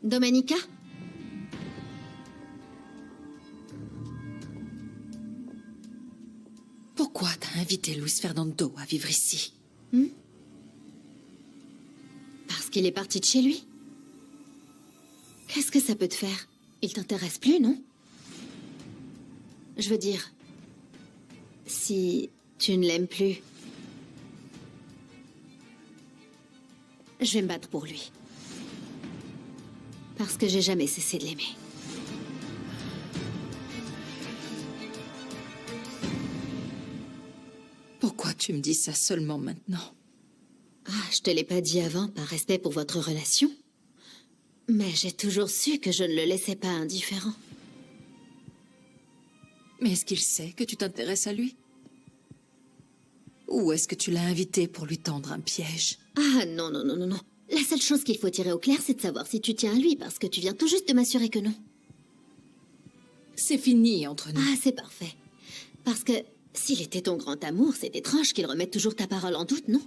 Domenica? Pourquoi t'as invité Luis Fernando à vivre ici? Parce qu'il est parti de chez lui. Qu'est-ce que ça peut te faire? Il t'intéresse plus, non? Je veux dire, si tu ne l'aimes plus, je vais me battre pour lui. Parce que j'ai jamais cessé de l'aimer. Pourquoi tu me dis ça seulement maintenant? Ah, je te l'ai pas dit avant, par respect pour votre relation. Mais j'ai toujours su que je ne le laissais pas indifférent. Mais est-ce qu'il sait que tu t'intéresses à lui? Ou est-ce que tu l'as invité pour lui tendre un piège? Ah non, non, non, non, non. La seule chose qu'il faut tirer au clair, c'est de savoir si tu tiens à lui, parce que tu viens tout juste de m'assurer que non. C'est fini entre nous. Ah, c'est parfait. Parce que s'il était ton grand amour, c'est étrange qu'il remette toujours ta parole en doute, non?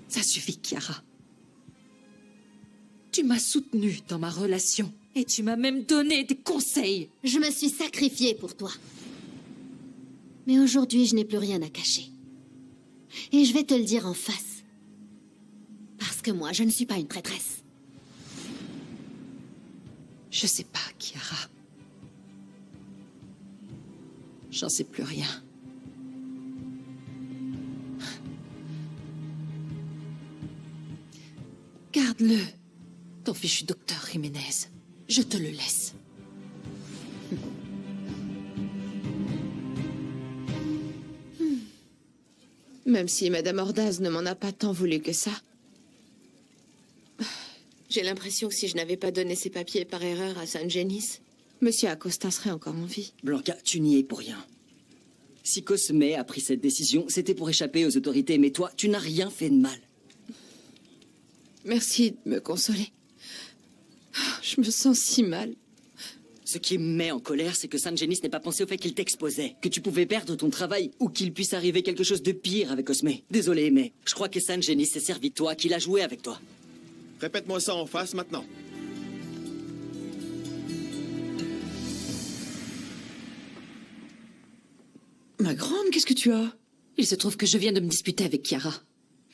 Ça suffit, Chiara. Tu m'as soutenue dans ma relation et tu m'as même donné des conseils. Je me suis sacrifiée pour toi. Mais aujourd'hui, je n'ai plus rien à cacher. Et je vais te le dire en face. Parce que moi, je ne suis pas une traîtresse. Je sais pas, Chiara. J'en sais plus rien. Garde-le, ton fichu docteur Jiménez. Je te le laisse. Même si Madame Ordaz ne m'en a pas tant voulu que ça. J'ai l'impression que si je n'avais pas donné ces papiers par erreur à San Genis, Monsieur Acosta serait encore en vie. Blanca, tu n'y es pour rien. Si Cosme a pris cette décision, c'était pour échapper aux autorités, mais toi, tu n'as rien fait de mal. Merci de me consoler. Je me sens si mal. Ce qui me met en colère, c'est que San Genis n'ait pas pensé au fait qu'il t'exposait, que tu pouvais perdre ton travail ou qu'il puisse arriver quelque chose de pire avec Cosme. Désolé, mais je crois que San Genis s'est servi de toi, qu'il a joué avec toi. Répète-moi ça en face maintenant. Ma grande, qu'est-ce que tu as? Il se trouve que je viens de me disputer avec Chiara.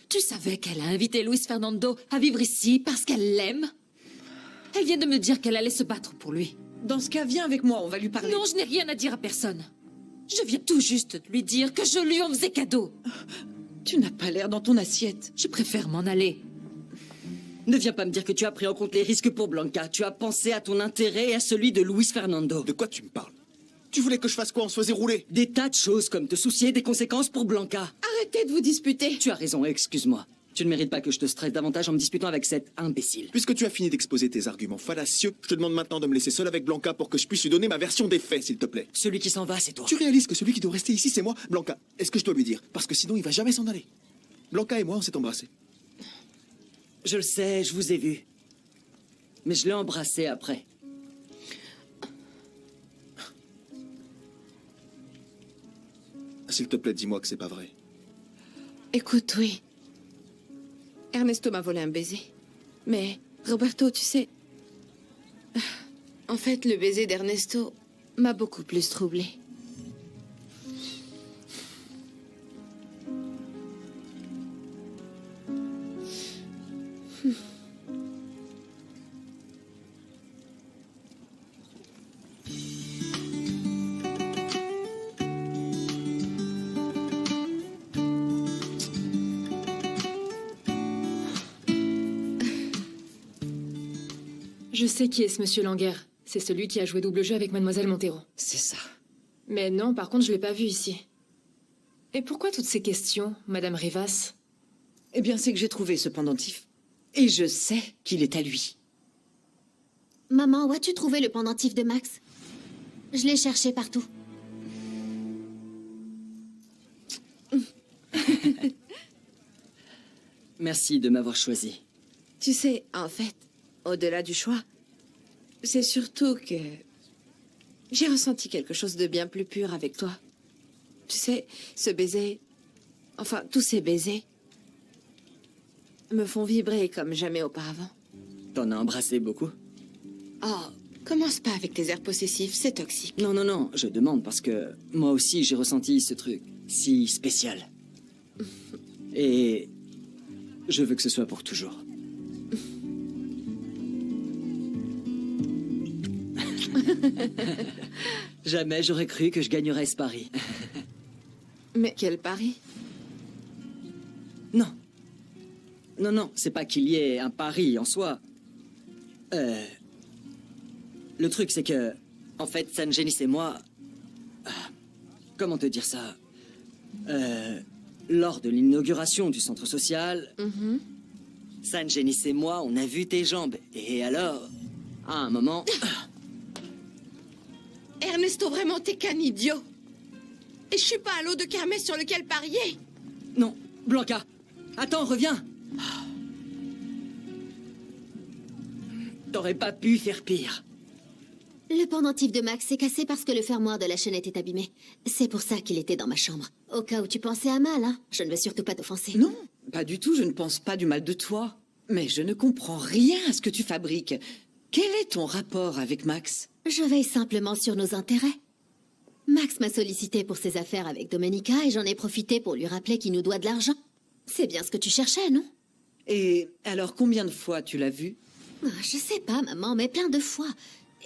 Tu savais qu'elle a invité Luis Fernando à vivre ici parce qu'elle l'aime? Elle vient de me dire qu'elle allait se battre pour lui. Dans ce cas, viens avec moi, on va lui parler. Non, je n'ai rien à dire à personne. Je viens tout juste de lui dire que je lui en faisais cadeau. Tu n'as pas l'air dans ton assiette. Je préfère m'en aller. Ne viens pas me dire que tu as pris en compte les risques pour Blanca. Tu as pensé à ton intérêt et à celui de Luis Fernando. De quoi tu me parles? Tu voulais que je fasse quoi? On se faisait rouler? Des tas de choses comme te soucier des conséquences pour Blanca. Arrêtez de vous disputer. Tu as raison, excuse-moi. Tu ne mérites pas que je te stresse davantage en me disputant avec cet imbécile. Puisque tu as fini d'exposer tes arguments fallacieux, je te demande maintenant de me laisser seul avec Blanca pour que je puisse lui donner ma version des faits, s'il te plaît. Celui qui s'en va, c'est toi. Tu réalises que celui qui doit rester ici, c'est moi? Blanca, est-ce que je dois lui dire? Parce que sinon, il va jamais s'en aller. Blanca et moi, on s'est embrassés. Je le sais, je vous ai vu. Mais je l'ai embrassé après. S'il te plaît, dis-moi que c'est pas vrai. Écoute, oui. Ernesto m'a volé un baiser. Mais, Roberto, tu sais... En fait, le baiser d'Ernesto m'a beaucoup plus troublée. Je sais qui est ce monsieur Langer. C'est celui qui a joué double jeu avec Mademoiselle Montero. C'est ça. Mais non, par contre, je l'ai pas vu ici. Et pourquoi toutes ces questions, Madame Rivas? Eh bien, c'est que j'ai trouvé ce pendentif. Et je sais qu'il est à lui. Maman, où as-tu trouvé le pendentif de Max? Je l'ai cherché partout. Merci de m'avoir choisi. Tu sais, en fait, au-delà du choix, c'est surtout que j'ai ressenti quelque chose de bien plus pur avec toi. Tu sais, ce baiser, enfin, tous ces baisers, me font vibrer comme jamais auparavant. T'en as embrassé beaucoup? Oh, commence pas avec tes airs possessifs, c'est toxique. Non, non, non, je demande parce que moi aussi j'ai ressenti ce truc si spécial. Et je veux que ce soit pour toujours. Jamais j'aurais cru que je gagnerais ce pari. Mais quel pari? Non. Non, non, c'est pas qu'il y ait un pari en soi. Le truc, c'est que, en fait, Sangenis et moi... comment te dire ça? Lors de l'inauguration du centre social, Sangenis et moi, on a vu tes jambes. Et alors, à un moment... Ernesto, vraiment, t'es qu'un idiot. Et je suis pas à l'eau de kermesse sur lequel parier. Non, Blanca, attends, reviens. T'aurais pas pu faire pire. Le pendentif de Max s'est cassé parce que le fermoir de la chaîne était abîmé. C'est pour ça qu'il était dans ma chambre. Au cas où tu pensais à mal, hein. Je ne veux surtout pas t'offenser. Non, pas du tout, je ne pense pas du mal de toi. Mais je ne comprends rien à ce que tu fabriques. Quel est ton rapport avec Max? Je veille simplement sur nos intérêts. Max m'a sollicité pour ses affaires avec Domenica et j'en ai profité pour lui rappeler qu'il nous doit de l'argent. C'est bien ce que tu cherchais, non? Et alors combien de fois tu l'as vu? Je sais pas, maman, mais plein de fois.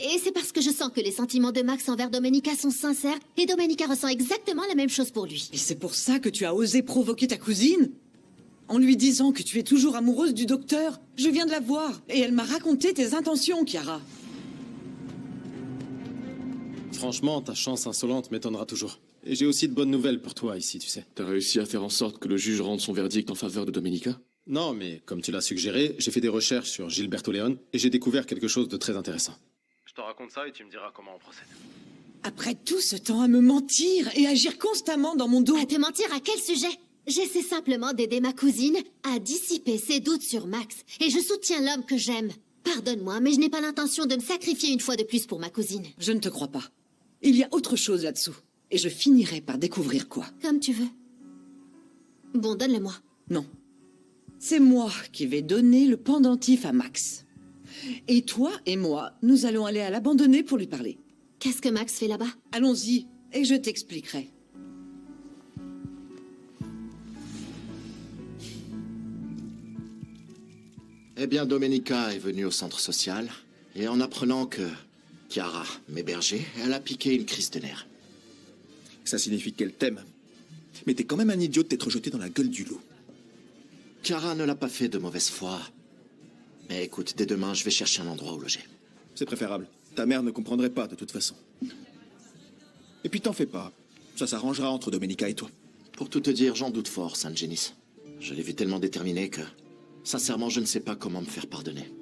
Et c'est parce que je sens que les sentiments de Max envers Domenica sont sincères et Domenica ressent exactement la même chose pour lui. Et c'est pour ça que tu as osé provoquer ta cousine? En lui disant que tu es toujours amoureuse du docteur? Je viens de la voir et elle m'a raconté tes intentions, Chiara. Franchement, ta chance insolente m'étonnera toujours. Et j'ai aussi de bonnes nouvelles pour toi ici, tu sais. T'as réussi à faire en sorte que le juge rende son verdict en faveur de Domenica? Non, mais comme tu l'as suggéré, j'ai fait des recherches sur Gilberto Leon et j'ai découvert quelque chose de très intéressant. Je te raconte ça et tu me diras comment on procède. Après tout ce temps à me mentir et agir constamment dans mon dos... À te mentir à quel sujet? J'essaie simplement d'aider ma cousine à dissiper ses doutes sur Max. Et je soutiens l'homme que j'aime. Pardonne-moi, mais je n'ai pas l'intention de me sacrifier une fois de plus pour ma cousine. Je ne te crois pas. Il y a autre chose là-dessous. Et je finirai par découvrir quoi. Comme tu veux. Bon, donne-le-moi. Non. C'est moi qui vais donner le pendentif à Max. Et toi et moi, nous allons aller à l'abandonner pour lui parler. Qu'est-ce que Max fait là-bas? Allons-y, et je t'expliquerai. Eh bien, Domenica est venue au centre social, et en apprenant que Chiara m'hébergeait, elle a piqué une crise de nerfs. Ça signifie qu'elle t'aime. Mais t'es quand même un idiot de t'être jeté dans la gueule du loup. Chiara ne l'a pas fait de mauvaise foi. Mais écoute, dès demain, je vais chercher un endroit où loger. C'est préférable. Ta mère ne comprendrait pas, de toute façon. Et puis t'en fais pas. Ça s'arrangera entre Domenica et toi. Pour tout te dire, j'en doute fort, Sangenis. Je l'ai vu tellement déterminé que, sincèrement, je ne sais pas comment me faire pardonner.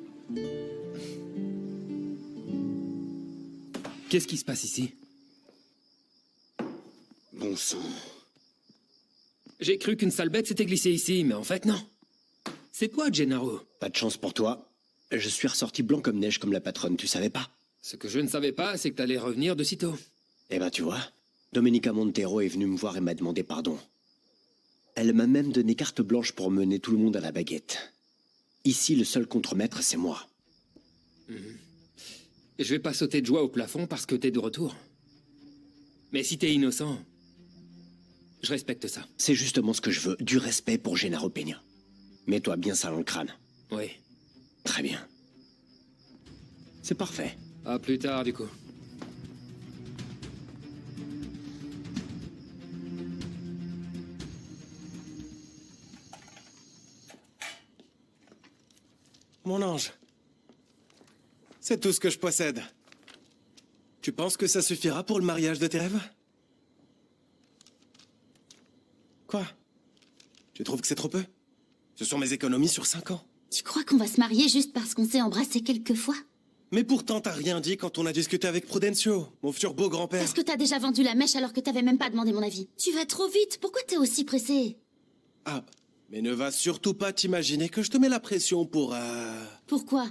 Qu'est-ce qui se passe ici? Bon sang. J'ai cru qu'une sale bête s'était glissée ici, mais en fait, non. C'est toi, Gennaro. Pas de chance pour toi. Je suis ressorti blanc comme neige comme la patronne, tu savais pas? Ce que je ne savais pas, c'est que t'allais revenir de sitôt. Eh ben, tu vois, Domenica Montero est venue me voir et m'a demandé pardon. Elle m'a même donné carte blanche pour mener tout le monde à la baguette. Ici, le seul contremaître, c'est moi. Et je vais pas sauter de joie au plafond parce que t'es de retour. Mais si t'es innocent, je respecte ça. C'est justement ce que je veux, du respect pour Gennaro Peña. Mets-toi bien ça dans le crâne. Oui. Très bien. C'est parfait. À plus tard, du coup. Mon ange. C'est tout ce que je possède. Tu penses que ça suffira pour le mariage de tes rêves? Quoi? Tu trouves que c'est trop peu? Ce sont mes économies sur 5 ans. Tu crois qu'on va se marier juste parce qu'on s'est embrassé quelques fois? Mais pourtant, t'as rien dit quand on a discuté avec Prudencio, mon futur beau grand-père. Parce que t'as déjà vendu la mèche alors que t'avais même pas demandé mon avis. Tu vas trop vite, pourquoi t'es aussi pressé? Ah, mais ne va surtout pas t'imaginer que je te mets la pression pour... Pourquoi?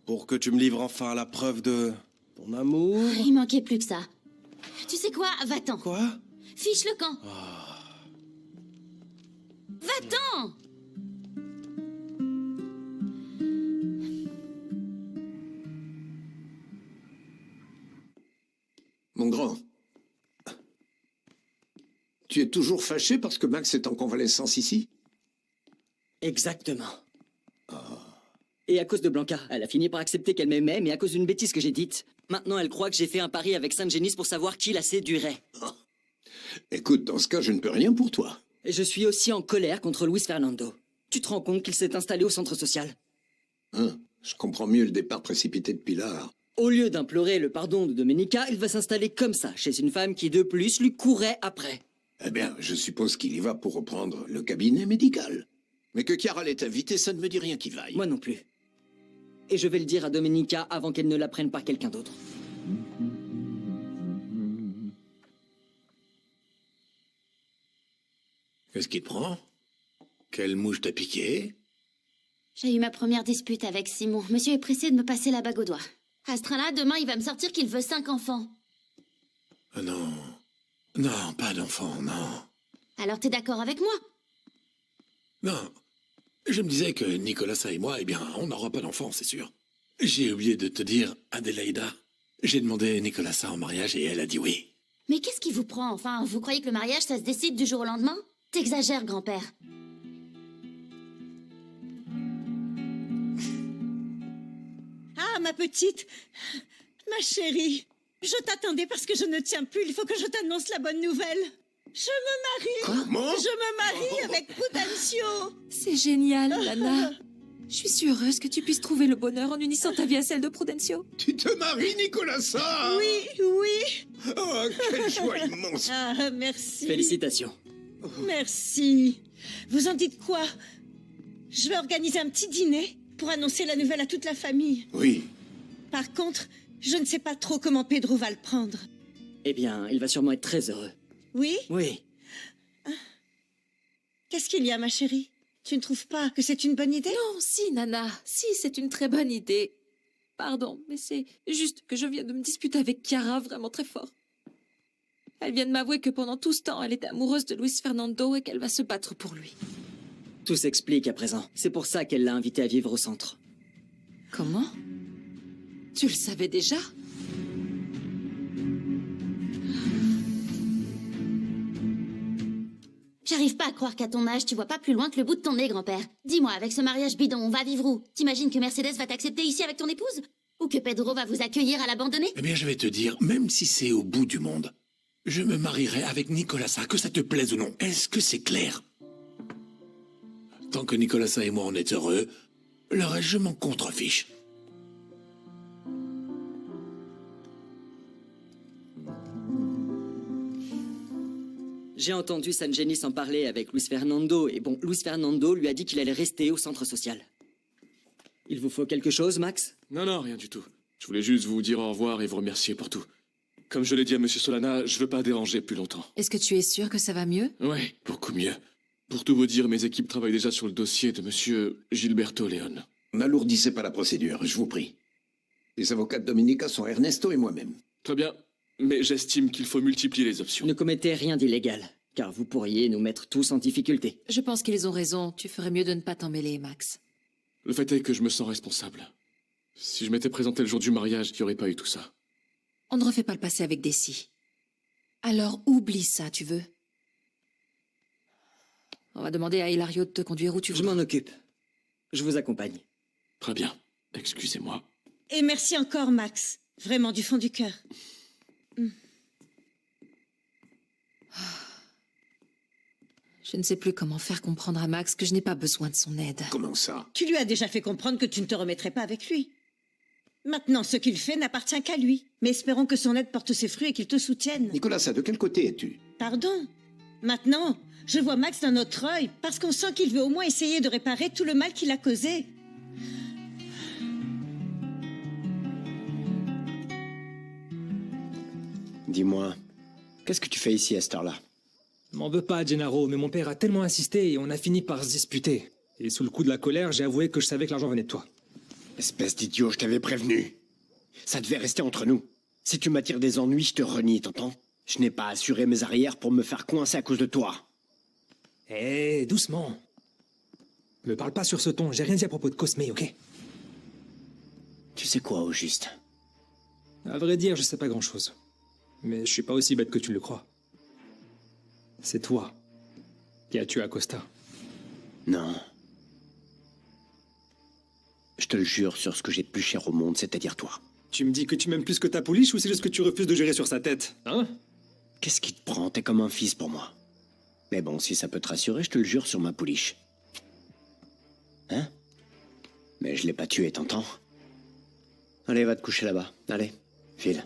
Pour que tu me livres enfin la preuve de ton amour. Il manquait plus que ça. Tu sais quoi? Va-t'en. Quoi? Fiche le camp. Va-t'en! mon grand. Tu es toujours fâché parce que Max est en convalescence ici? Exactement. Et à cause de Blanca, elle a fini par accepter qu'elle m'aimait, mais à cause d'une bêtise que j'ai dite. Maintenant, elle croit que j'ai fait un pari avec Sainte Génis pour savoir qui la séduirait. Écoute, dans ce cas, je ne peux rien pour toi. Et je suis aussi en colère contre Luis Fernando. Tu te rends compte qu'il s'est installé au centre social? Hein, je comprends mieux le départ précipité de Pilar. Au lieu d'implorer le pardon de Domenica, il va s'installer comme ça, chez une femme qui, de plus, lui courait après. Eh bien, je suppose qu'il y va pour reprendre le cabinet médical. Mais que Chiara l'ait invité, ça ne me dit rien qui vaille. Moi non plus. Et je vais le dire à Domenica avant qu'elle ne la prenne par quelqu'un d'autre. Qu'est-ce qui te prend? Quelle mouche t'a piqué? J'ai eu ma première dispute avec Simon. Monsieur est pressé de me passer la bague au doigt. À ce train-là, demain, il va me sortir qu'il veut 5 enfants. Ah non. Non, pas d'enfant, non. Alors t'es d'accord avec moi? Non. Je me disais que Nicolas et moi, eh bien, on n'aura pas d'enfant, c'est sûr. J'ai oublié de te dire, Adélaïda. J'ai demandé Nicolas en mariage et elle a dit oui. Mais qu'est-ce qui vous prend, enfin? Vous croyez que le mariage, ça se décide du jour au lendemain? T'exagères, grand-père. Ah, ma petite, ma chérie, je t'attendais parce que je ne tiens plus. Il faut que je t'annonce la bonne nouvelle. Je me marie. Comment? Je me marie avec Prudencio. C'est génial, Lana. Je suis si heureuse que tu puisses trouver le bonheur en unissant ta vie à celle de Prudencio. Tu te maries, Nicolas? Oui, oui. Oh, quelle joie immense. Ah, merci. Félicitations. Merci. Vous en dites quoi? Je vais organiser un petit dîner pour annoncer la nouvelle à toute la famille. Oui. Par contre, je ne sais pas trop comment Pedro va le prendre. Eh bien, il va sûrement être très heureux. Oui? Oui. Qu'est-ce qu'il y a, ma chérie? Tu ne trouves pas que c'est une bonne idée? Non, si, Nana. Si, c'est une très bonne idée. Pardon, mais c'est juste que je viens de me disputer avec Chiara vraiment très fort. Elle vient de m'avouer que pendant tout ce temps, elle était amoureuse de Luis Fernando et qu'elle va se battre pour lui. Tout s'explique à présent. C'est pour ça qu'elle l'a invité à vivre au centre. Comment? Tu le savais déjà? J'arrive pas à croire qu'à ton âge, tu vois pas plus loin que le bout de ton nez, grand-père. Dis-moi, avec ce mariage bidon, on va vivre où? T'imagines que Mercedes va t'accepter ici avec ton épouse? Ou que Pedro va vous accueillir à l'abandonner? Eh bien, je vais te dire, même si c'est au bout du monde, je me marierai avec Nicolas, que ça te plaise ou non. Est-ce que c'est clair? Tant que Nicolas et moi on est heureux, le reste je m'en contrefiche. J'ai entendu San Genis en parler avec Luis Fernando, et bon, Luis Fernando lui a dit qu'il allait rester au centre social. Il vous faut quelque chose, Max? Non, non, rien du tout. Je voulais juste vous dire au revoir et vous remercier pour tout. Comme je l'ai dit à Monsieur Solana, je veux pas déranger plus longtemps. Est-ce que tu es sûr que ça va mieux? Ouais, beaucoup mieux. Pour tout vous dire, mes équipes travaillent déjà sur le dossier de Monsieur Gilberto Leon. N'alourdissez pas la procédure, je vous prie. Les avocats de Domenica sont Ernesto et moi-même. Très bien, mais j'estime qu'il faut multiplier les options. Ne commettez rien d'illégal, car vous pourriez nous mettre tous en difficulté. Je pense qu'ils ont raison. Tu ferais mieux de ne pas t'en mêler, Max. Le fait est que je me sens responsable. Si je m'étais présenté le jour du mariage, il n'y aurait pas eu tout ça. On ne refait pas le passé avec des si. Alors oublie ça, tu veux? On va demander à Hilario de te conduire où tu veux. Je m'en occupe. Je vous accompagne. Très bien. Excusez-moi. Et merci encore, Max. Vraiment du fond du cœur. Je ne sais plus comment faire comprendre à Max que je n'ai pas besoin de son aide. Comment ça? Tu lui as déjà fait comprendre que tu ne te remettrais pas avec lui. Maintenant, ce qu'il fait n'appartient qu'à lui. Mais espérons que son aide porte ses fruits et qu'il te soutienne. Nicolas, de quel côté es-tu? Pardon? Maintenant, je vois Max d'un autre œil, parce qu'on sent qu'il veut au moins essayer de réparer tout le mal qu'il a causé. Dis-moi, qu'est-ce que tu fais ici à cette heure-là? M'en veux pas, Gennaro, mais mon père a tellement insisté et on a fini par se disputer. Et sous le coup de la colère, j'ai avoué que je savais que l'argent venait de toi. Espèce d'idiot, je t'avais prévenu. Ça devait rester entre nous. Si tu m'attires des ennuis, je te renie, t'entends? Je n'ai pas assuré mes arrières pour me faire coincer à cause de toi. Eh, doucement. Me parle pas sur ce ton, j'ai rien dit à propos de Cosme, ok? Tu sais quoi, au juste? À vrai dire, je sais pas grand-chose. Mais je suis pas aussi bête que tu le crois. C'est toi qui as tué Acosta. Non. Je te le jure sur ce que j'ai de plus cher au monde, c'est-à-dire toi. Tu me dis que tu m'aimes plus que ta pouliche ou c'est juste que tu refuses de gérer sur sa tête, hein? Qu'est-ce qui te prend? T'es comme un fils pour moi. Mais bon, si ça peut te rassurer, je te le jure sur ma pouliche. Hein? Mais je l'ai pas tué, t'entends? Allez, va te coucher là-bas. Allez, file.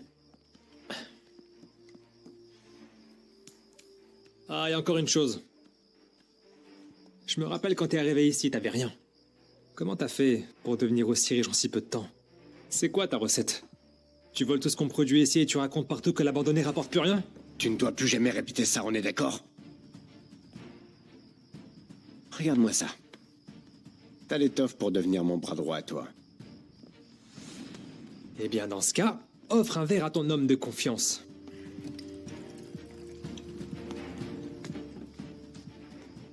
Ah, et encore une chose. Je me rappelle quand t'es arrivé ici, t'avais rien. Comment t'as fait pour devenir aussi riche en si peu de temps? C'est quoi ta recette? Tu voles tout ce qu'on produit ici et tu racontes partout que l'abandonné rapporte plus rien? Tu ne dois plus jamais répéter ça, on est d'accord? Regarde-moi ça. T'as l'étoffe pour devenir mon bras droit à toi. Eh bien, dans ce cas, offre un verre à ton homme de confiance.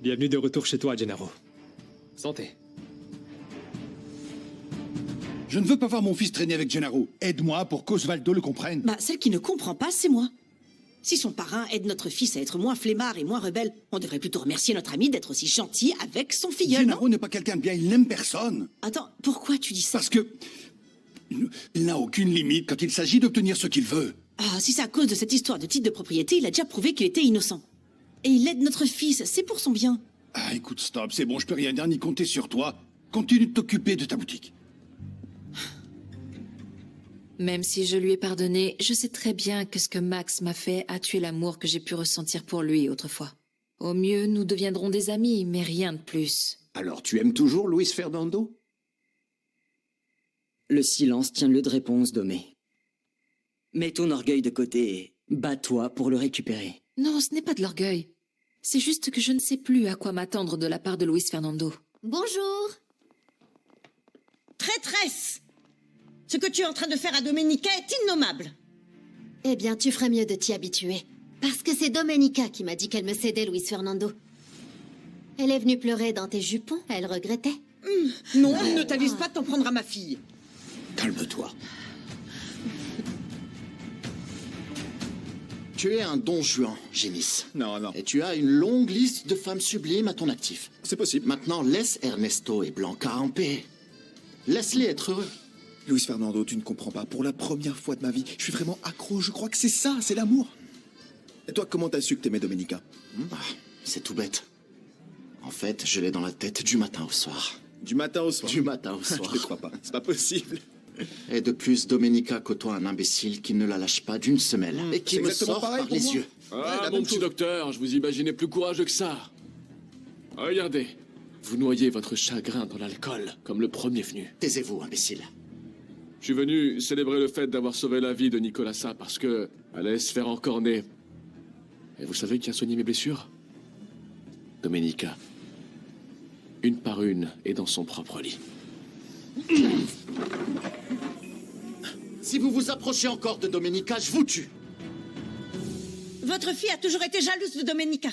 Bienvenue de retour chez toi, Gennaro. Santé. Je ne veux pas voir mon fils traîner avec Gennaro. Aide-moi pour qu'Osvaldo le comprenne. Bah, celle qui ne comprend pas, c'est moi. Si son parrain aide notre fils à être moins flemmard et moins rebelle, on devrait plutôt remercier notre ami d'être aussi gentil avec son filleul, non? Gennaro n'est pas quelqu'un de bien, il n'aime personne. Attends, pourquoi tu dis ça? Parce que... il n'a aucune limite quand il s'agit d'obtenir ce qu'il veut. Ah, si c'est à cause de cette histoire de titre de propriété, il a déjà prouvé qu'il était innocent. Et il aide notre fils, c'est pour son bien. Ah, écoute, stop, c'est bon, je peux rien dire ni compter sur toi. Continue de t'occuper de ta boutique. Même si je lui ai pardonné, je sais très bien que ce que Max m'a fait a tué l'amour que j'ai pu ressentir pour lui autrefois. Au mieux, nous deviendrons des amis, mais rien de plus. Alors tu aimes toujours Luis Fernando? Le silence tient lieu de réponse, Domé. Mets ton orgueil de côté et bats-toi pour le récupérer. Non, ce n'est pas de l'orgueil. C'est juste que je ne sais plus à quoi m'attendre de la part de Luis Fernando. Bonjour. Traîtresse! Ce que tu es en train de faire à Domenica est innommable. Eh bien, tu ferais mieux de t'y habituer. Parce que c'est Domenica qui m'a dit qu'elle me cédait Luis Fernando. Elle est venue pleurer dans tes jupons, elle regrettait. Non, ne t'avise pas de t'en prendre à ma fille. Calme-toi. Tu es un don Juan, Génis. Non, non. Et tu as une longue liste de femmes sublimes à ton actif. C'est possible. Maintenant, laisse Ernesto et Blanca en paix. Laisse-les être heureux. Luis Fernando, tu ne comprends pas. Pour la première fois de ma vie, je suis vraiment accro. Je crois que c'est ça, c'est l'amour. Et toi, comment t'as su que t'aimais Domenica? C'est tout bête. En fait, je l'ai dans la tête du matin au soir. Du matin au soir? Du matin au soir. Je te crois pas. C'est pas possible. Et de plus, Domenica côtoie un imbécile qui ne la lâche pas d'une semelle et qui me sort par les yeux. Ah, mon petit docteur, je vous imaginais plus courageux que ça. Regardez, vous noyez votre chagrin dans l'alcool, comme le premier venu. Taisez-vous, imbécile. Je suis venu célébrer le fait d'avoir sauvé la vie de Nicolasa parce que elle allait se faire encorner. Et vous savez qui a soigné mes blessures? Domenica. Une par une et dans son propre lit. Si vous vous approchez encore de Domenica, je vous tue. Votre fille a toujours été jalouse de Domenica.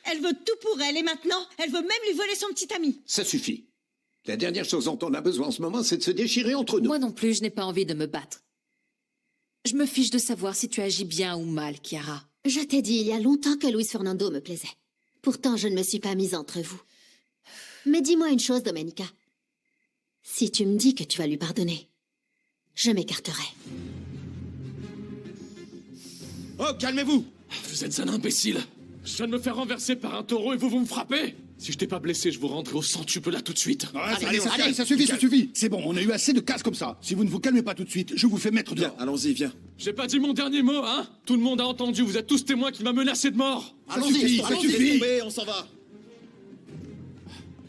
Elle veut tout pour elle et maintenant, elle veut même lui voler son petit ami. Ça suffit. La dernière chose dont on a besoin en ce moment, c'est de se déchirer entre nous. Moi non plus, je n'ai pas envie de me battre. Je me fiche de savoir si tu agis bien ou mal, Chiara. Je t'ai dit il y a longtemps que Luis Fernando me plaisait. Pourtant, je ne me suis pas mise entre vous. Mais dis-moi une chose, Domenica. Si tu me dis que tu vas lui pardonner, je m'écarterai. Oh, calmez-vous! Vous êtes un imbécile! Je viens de me faire renverser par un taureau et vous me frappez! Si je t'ai pas blessé, je vous rendrai au centuple là tout de suite. Allez, ça suffit, ça suffit. C'est bon, on a eu assez de casse comme ça. Si vous ne vous calmez pas tout de suite, je vous fais mettre dehors. Allons-y, viens. J'ai pas dit mon dernier mot, hein? Tout le monde a entendu, vous êtes tous témoins qu'il m'a menacé de mort! Ça suffit, ça suffit. On s'en va.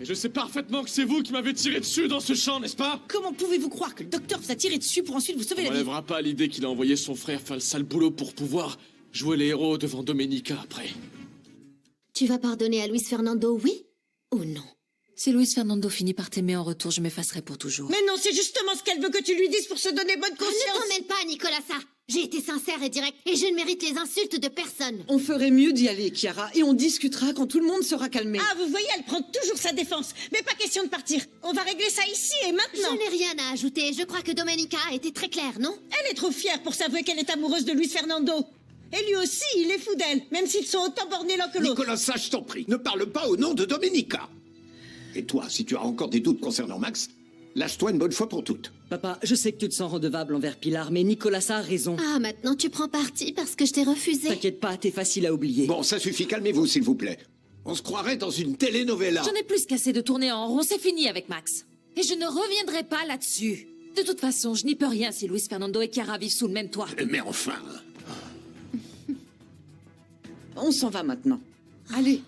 Et je sais parfaitement que c'est vous qui m'avez tiré dessus dans ce champ, n'est-ce pas? Comment pouvez-vous croire que le docteur vous a tiré dessus pour ensuite vous sauver On la vie? n'enlèvera pas l'idée qu'il a envoyé son frère faire le sale boulot pour pouvoir jouer les héros devant Domenica après. Tu vas pardonner à Luis Fernando, oui ou non? Si Luis Fernando finit par t'aimer en retour, je m'effacerai pour toujours. Mais non, c'est justement ce qu'elle veut que tu lui dises pour se donner bonne Ne conscience. t'en mêle pas, Nicolasa. J'ai été sincère et directe, et je ne mérite les insultes de personne. On ferait mieux d'y aller, Chiara, et on discutera quand tout le monde sera calmé. Ah, vous voyez, elle prend toujours sa défense. Mais pas question de partir. On va régler ça ici et maintenant. Je n'ai rien à ajouter. Je crois que Domenica a été très claire, non? Elle est trop fière pour s'avouer qu'elle est amoureuse de Luis Fernando. Et lui aussi, il est fou d'elle, même s'ils sont autant bornés l'un que l'autre. Nicolasa, je t'en prie, ne parle pas au nom de Domenica. Et toi, si tu as encore des doutes concernant Max, lâche-toi une bonne fois pour toutes. Papa, je sais que tu te sens redevable envers Pilar, mais Nicolasa a raison. Ah, maintenant tu prends parti parce que je t'ai refusé. T'inquiète pas, t'es facile à oublier. Bon, ça suffit, calmez-vous, s'il vous plaît. On se croirait dans une telenovela. J'en ai plus qu'assez de tourner en rond, c'est fini avec Max. Et je ne reviendrai pas là-dessus. De toute façon, je n'y peux rien si Luis Fernando et Chiara vivent sous le même toit. Mais enfin... On s'en va maintenant. Allez.